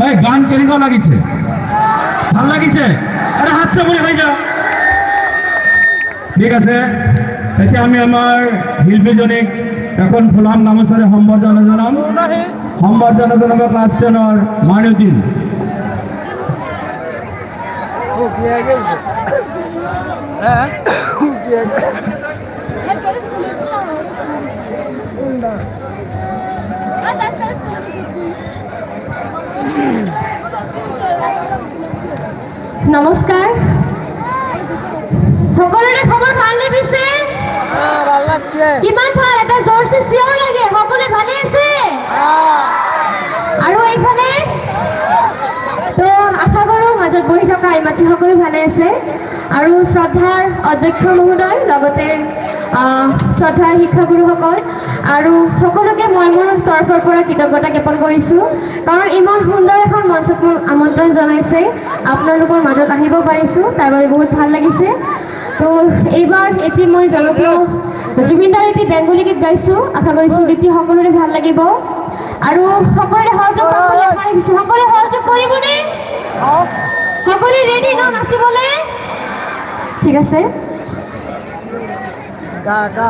এই গান কেনেকুৱা লাগিছে? ভাল লাগিছে? আৰে হাত চাপৰি হৈ যাও। ঠিক আছে, এতিয়া আমি আমাৰ শিল্পীজনীক এখন ফুলাম নামচাৰে সম্বৰ্ধনা জনাম। সম্বৰ্ধনা জনাব ক্লাছ 10-ৰ মাইনুদ্দিন। নমস্কাৰ, সকলোৰে খবৰ ভাল নে পিছে? ভাল লাগছে। কিমান ভাল, এটা জোৰছে চিঞৰ লাগে। সকলোৱে ভালে আছে? আৰু এইফালে তো আশা কৰোঁ মাজত বহি থকা আইমাতৃ সকলো ভালে আছে। আৰু শ্ৰদ্ধাৰ অধ্যক্ষ মহোদয়, লগতে শ্ৰদ্ধাৰ শিক্ষাগুৰুসকল আৰু সকলোকে মই মোৰ তৰফৰ পৰা কৃতজ্ঞতা জ্ঞাপন কৰিছোঁ, কাৰণ ইমান সুন্দৰ এখন মঞ্চত মোক আমন্ত্ৰণ জনাইছে, আপোনালোকৰ মাজত আহিব পাৰিছোঁ, তাৰ বাবে বহুত ভাল লাগিছে। তো এইবাৰ এটি মই জনপ্ৰিয় জুবিনদাৰ এটি বেংগলী গীত গাইছোঁ, আশা কৰিছোঁ গীতটি সকলোৰে ভাল লাগিব আৰু সকলোৰে সহযোগ কৰিম বুলি আশা ৰাখিছোঁ। সকলোৱে সহযোগ কৰিবনে? সকলোৱে ৰেডি ন নাচিবলৈ? ঠিক আছে। গা